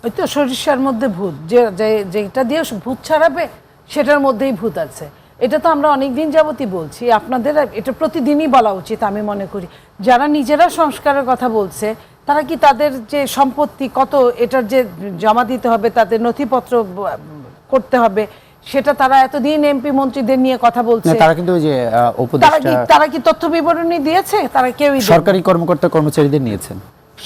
ওই তো সরিষার মধ্যে ভূত, যেটা দিয়ে ভূত ছাড়াবে সেটার মধ্যেই ভূত আছে। এটা তো আমরা অনেক দিন যাবতই বলছি, আপনাদের এটা প্রতিদিনই বলা উচিত আমি মনে করি। যারা নিজেরা সংস্কারের কথা বলছে তারা কি তাদের যে সম্পত্তি কত, এটার যে জমা দিতে হবে, তাদের নথিপত্র করতে হবে, সেটা তারা এতদিন এমপি মন্ত্রীদের নিয়ে কথা বলছে, তারা কিন্তু ওই যে উপদেষ্টা, তারা কি তথ্য বিবরণী দিয়েছে? তারা কেউই সরকারি কর্মকর্তা কর্মচারীদের নিয়েছেন,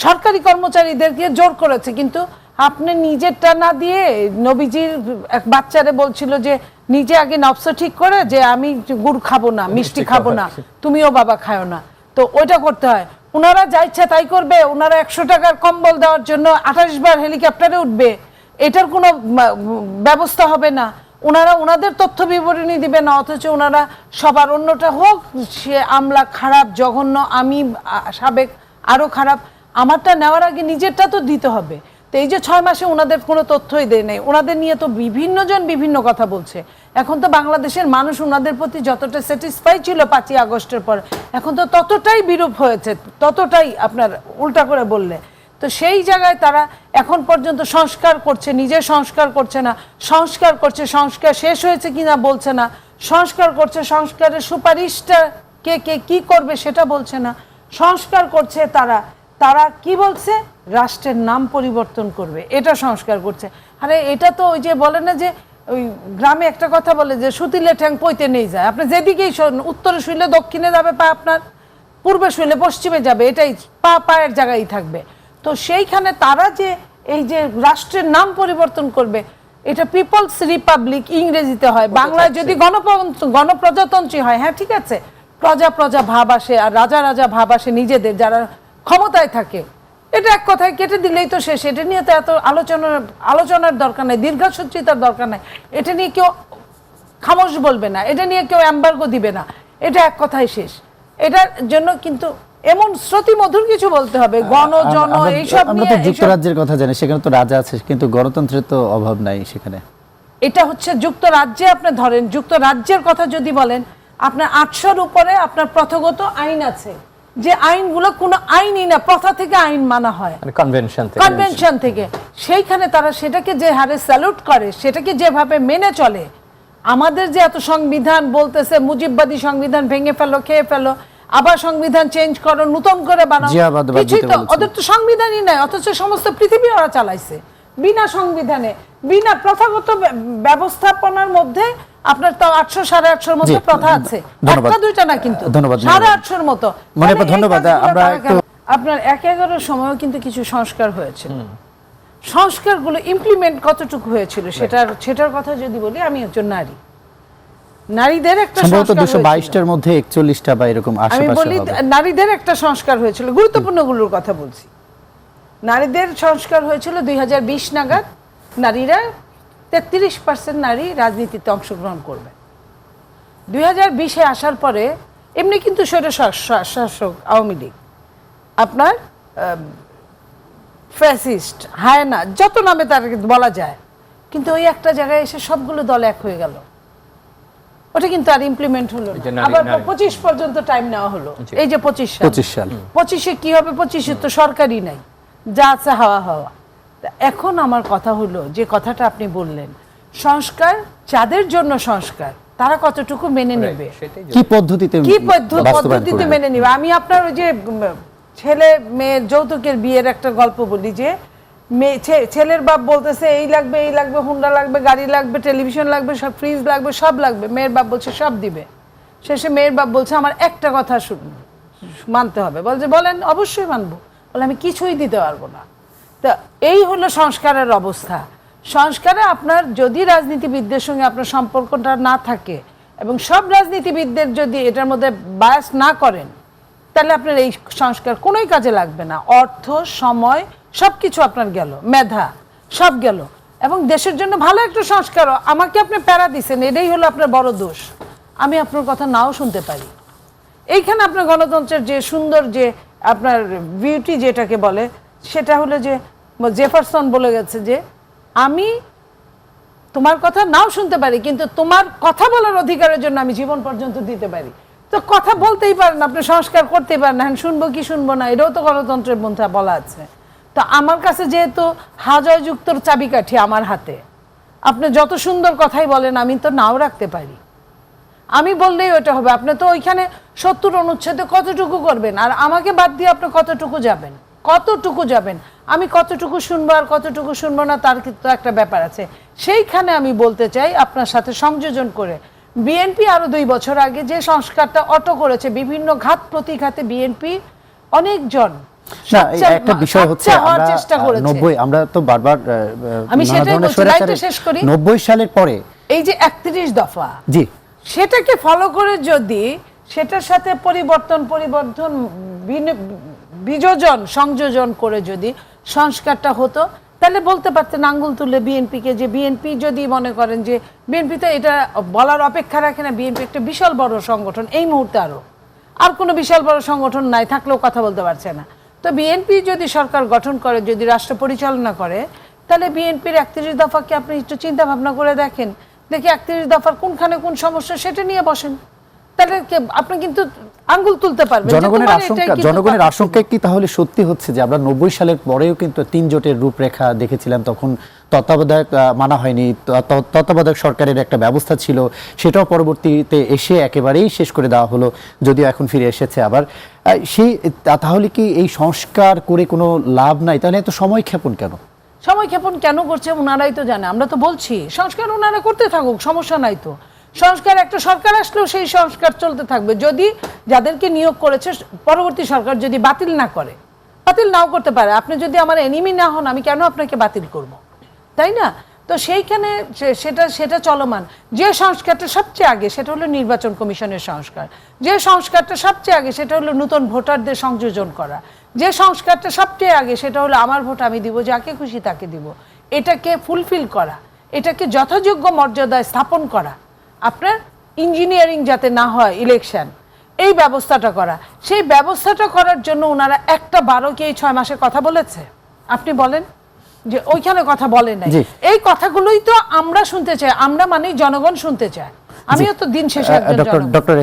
সরকারি কর্মচারীদেরকে জোর করেছে। কিন্তু আপনি নিজেরটা না দিয়ে নবীজির এক বাচ্চারে বলছিল যে নিজে আগে নফস ঠিক করে যে আমি গুড় খাবো না, মিষ্টি খাবো না, তুমিও বাবা খাও না, তো ওইটা করতে হয়। ওনারা যা ইচ্ছা তাই করবে, ওনারা 100 টাকার কম্বল দেওয়ার জন্য 28 বার হেলিকপ্টারে উঠবে, এটার কোনো ব্যবস্থা হবে না। ওনারা ওনাদের তথ্য বিবরণী দিবে না, অথচ ওনারা সবার অন্যটা হোক, সে আমলা খারাপ জঘন্য, আমি সাবেক আরো খারাপ, আমারটা নেওয়ার আগে নিজেরটা তো দিতে হবে। তো এই যে 6 মাসে ওনাদের কোনো তথ্যই দেয় নাই, ওনাদের নিয়ে তো বিভিন্ন জন বিভিন্ন কথা বলছে। এখন তো বাংলাদেশের মানুষ ওনাদের প্রতি যতটা স্যাটিসফাই ছিল 5ই আগস্টের পর, এখন তো ততটাই বিরূপ হয়েছে, ততটাই আপনার উল্টা করে বললে। তো সেই জায়গায় তারা এখন পর্যন্ত সংস্কার করছে, নিজে সংস্কার করছে না, সংস্কার করছে, সংস্কার শেষ হয়েছে কিনা বলছে না, সংস্কার করছে, সংস্কারের সুপারিশটা কে কে কি করবে সেটা বলছে না, সংস্কার করছে তারা কি বলছে, রাষ্ট্রের নাম পরিবর্তন করবে, এটা সংস্কার করছে। আরে এটা তো ওই যে বলে না যে ওই গ্রামে একটা কথা বলে যে সুতিলে ঠ্যাং পইতে নেই যায়, আপনি যেদিকেই উত্তরে শুইলে দক্ষিণে যাবে পা, আপনার পূর্বে শুইলে পশ্চিমে যাবে, এটাই পায়ের জায়গায় থাকবে। তো সেইখানে তারা যে এই যে রাষ্ট্রের নাম পরিবর্তন করবে, এটা পিপলস রিপাবলিক ইংরেজিতে হয়, বাংলায় যদি গণপ্রজাতন্ত্রী হয়, হ্যাঁ ঠিক আছে, প্রজা ভাব আসে আর রাজা রাজা ভাব আসে নিজেদের যারা ক্ষমতায় থাকে, এটা এক কথায় কেটে দিলেই তো শেষ। এটা নিয়ে তো এত আলোচনার দরকার নাই, দীর্ঘসূত্রিতার দরকার নাই, এটা নিয়ে কেউ খামোশ বলবে না, এটা নিয়ে কেউ এম্বার্গো দিবে না, এটা এক কথায় শেষ। এটার জন্য কিন্তু এমন শ্রুতি মধুর কিছু বলতে হবে, গণজন এইসব আমরা তো যুক্তরাজ্যের কথা জানি, সেখানে তো রাজা আছে, কিন্তু গণতন্ত্রের তো অভাব নাই সেখানে। এটা হচ্ছে যুক্তরাজ্যে, আপনি ধরেন যুক্তরাজ্যের কথা যদি বলেন, আপনার 800-র উপরে আপনার প্রথাগত আইন আছে, যে আইনগুলো কোনো আইনই না, প্রথা থেকে আইন মানা হয়, কনভেনশন থেকে। সেইখানে তারা সেটাকে যে হারে স্যালুট করে, সেটাকে যেভাবে মেনে চলে। আমাদের যে এত সংবিধান বলতেছে মুজিববাদী সংবিধান ভেঙে ফেলো, খেয়ে ফেলো, আবার সংবিধান চেঞ্জ করো, নতুন করে বানাও, কিছুই তো ওদের তো সংবিধানই নাই, অথচ সমস্ত পৃথিবী ওরা চালাইছে বিনা সংবিধানে, বিনা প্রথাগত ব্যবস্থাপনার মধ্যে। আপনার তো 800 850-এর মধ্যে প্রথা আছে, একটা দুইটা না, কিন্তু 850-এর মতো। ধন্যবাদ। আমরা আপনার 11-এর সময়ও কিন্তু কিছু সংস্কার হয়েছিল, সংস্কারগুলো ইমপ্লিমেন্ট কতটুকু হয়েছিল সেটার কথা যদি বলি, আমি একজন নারী, নারীদের একটা সম্ভবত 222টার মধ্যে 41টা বা এরকম আশেপাশে হবে। আমি বলি নারীদের একটা সংস্কার হয়েছিল, গুরুত্বপূর্ণগুলোর কথা বলছি। নারীদের সংস্কার হয়েছিল 2020 নাগাদ, নারীরা 33% নারী রাজনীতিতে অংশগ্রহণ করবে। 2020-এ আসার পরে এমনি কিন্তু স্বৈরশাসক আওয়ামী লীগ, আপনার ফ্যাসিস্ট, হায়না, যত নামে তাকে বলা যায়, কিন্তু ওই একটা জায়গায় এসে সবগুলো দল এক হয়ে গেল। ওটা কিন্তু আর ইমপ্লিমেন্ট হলো না, আবার 25 পর্যন্ত টাইম নেওয়া হলো। এই যে 25 সাল, 25-এ কি হবে? 25-এ তো সরকারই নাই, যা আছে হাওয়া। এখন আমার কথা হলো, যে কথাটা আপনি বললেন, সংস্কার যাদের জন্য সংস্কার, তারা কতটুকু মেনে নেবে, কি পদ্ধতিতে মেনে নেবে। আমি আপনার ওই যে ছেলে মেয়ের যৌতুকের বিয়ের একটা গল্প বলি, যে ছেলের বাপ বলতেছে এই লাগবে, এই লাগবে, হুন্ডা লাগবে, গাড়ি লাগবে, টেলিভিশন লাগবে, সব ফ্রিজ লাগবে, সব লাগবে। মেয়ের বাপ বলছে সব দিবে। শেষে মেয়ের বাপ বলছে আমার একটা কথা মানতে হবে। বলছে বলেন, অবশ্যই মানবো। বলে আমি কিছুই দিতে পারবো না। তো এই হলো সংস্কারের অবস্থা। সংস্কারে আপনার যদি রাজনীতিবিদদের সঙ্গে আপনার সম্পর্কটা না থাকে, এবং সব রাজনীতিবিদদের যদি এটার মধ্যে বায়াস না করেন, তাহলে আপনার এই সংস্কার কোনোই কাজে লাগবে না। অর্থ, সময়, সবকিছু আপনার গেল, মেধা সব গেল। এবং দেশের জন্য ভালো একটা সংস্কার, আমাকে আপনি প্যারা দিচ্ছেন, এটাই হলো আপনার বড় দোষ। আমি আপনার কথা নাও শুনতে পারি। এইখানে আপনার গণতন্ত্রের যে সুন্দর যে আপনার বিউটি যেটাকে বলে, সেটা হলো যে জেফারসন বলে গেছে যে আমি তোমার কথা নাও শুনতে পারি, কিন্তু তোমার কথা বলার অধিকারের জন্য আমি জীবন পর্যন্ত দিতে পারি। তো কথা বলতেই পারেন, আপনি সংস্কার করতেই পারেন না, শুনবো কি শুনবো না, এটাও তো গণতন্ত্রের মধ্যে বলা আছে। তো আমার কাছে যেহেতু হাজয়যুক্তর চাবিকাঠি আমার হাতে, আপনি যত সুন্দর কথাই বলেন আমি তো নাও রাখতে পারি। আমি বললেই ওটা হবে। আপনি তো ওইখানে 70 অনুচ্ছেদে কতটুকু করবেন, আর আমাকে বাদ দিয়ে আপনি কতটুকু যাবেন, কতটুকু যাবেন, আমি কতটুকু শুনবো আর কতটুকু শুনবো না তার কিন্তু একটা ব্যাপার আছে। সেইখানে আমি বলতে চাই আপনার সাথে সংযোজন করে, বিএনপি আরো 2 বছর আগে যে সংস্কারটা অটো করেছে, বিভিন্ন ঘাত প্রতিঘাতে বিএনপি অনেকজন না একটা বিষয় হচ্ছে আমরা চেষ্টা করেছে। 90 আমরা তো বারবার আমি সেটাই বলছি, লাইনটা শেষ করি। 90 সালের পরে এই যে 31 দফা, জি, সেটাকে ফলো করে যদি সেটার সাথে পরিবর্তন বিযোজন সংযোজন করে যদি সংস্কারটা হতো, তাহলে বলতে পারতেন আঙ্গুল তুলে বিএনপিকে, যে বিএনপি যদি মনে করেন যে বিএনপি তো এটা বলার অপেক্ষা রাখে না, বিএনপি একটা বিশাল বড় সংগঠন এই মুহূর্তে, আর কোনো বিশাল বড় সংগঠন নাই থাকলেও কথা বলতে পারছে না। তো বিএনপি যদি সরকার গঠন করে, যদি রাষ্ট্র পরিচালনা করে, তাহলে বিএনপির 31 দফাকে আপনি একটু চিন্তা ভাবনা করে দেখেন, দেখি 31 দফার কোনখানে কোন সমস্যা সেটা নিয়ে বসেন, তাহলে আপনি কিন্তু আঙ্গুল তুলতে পারবেন। জনগণের আশঙ্কা কি তাহলে সত্যি হচ্ছে যে আমরা 90 সালের পরেও কিন্তু 3 জোটের রূপরেখা দেখেছিলাম, তখন তত্ত্বাবধায়ক মানা হয়নি, তত্ত্বাবধায়ক সরকারের একটা ব্যবস্থা ছিল, সেটাও পরবর্তীতে এসে একেবারেই শেষ করে দেওয়া হলো, যদিও এখন ফিরে এসেছে আবার। তাহলে কি এই সংস্কার করে কোনো লাভ নাই? তাহলে এত সময় ক্ষেপণ কেন? সময় ক্ষেপণ কেন করছে ওনারাই তো জানে। আমরা তো বলছি সংস্কার ওনারা করতে থাকুক, সমস্যা নাই তো। সংস্কার একটা সরকার আসলেও সেই সংস্কার চলতে থাকবে, যদি যাদেরকে নিয়োগ করেছে পরবর্তী সরকার যদি বাতিল না করে, বাতিল নাও করতে পারে। আপনি যদি আমার এনিমি না হন, আমি কেন আপনাকে বাতিল করব, তাই না? তো সেইখানে সেটা চলমান। যে সংস্কারটা সবচেয়ে আগে সেটা হলো নির্বাচন কমিশনের সংস্কার, যে সংস্কারটা সবচেয়ে আগে সেটা হলো নতুন ভোটারদের সংযোজন করা, যে সংস্কারটা সবচেয়ে আগে সেটা হলো আমার ভোট আমি দিব, যাকে খুশি তাকে দিব, এটাকে ফুলফিল করা, এটাকে যথাযোগ্য মর্যাদায় স্থাপন করা, আপনার ইঞ্জিনিয়ারিং যাতে না হয় ইলেকশন, এই ব্যবস্থাটা করা। সেই ব্যবস্থাটা করার জন্য ওনারা একটা 12 কি এই 6 মাসে কথা বলেছে? আপনি বলেন যে ওইখানে কথা বলে নাই। এই কথাগুলোই তো আমরা শুনতে চাই, আমরা মানে জনগণ শুনতে চায়। আমিও তো দিন শেষে একজন জনগণ। ডক্টর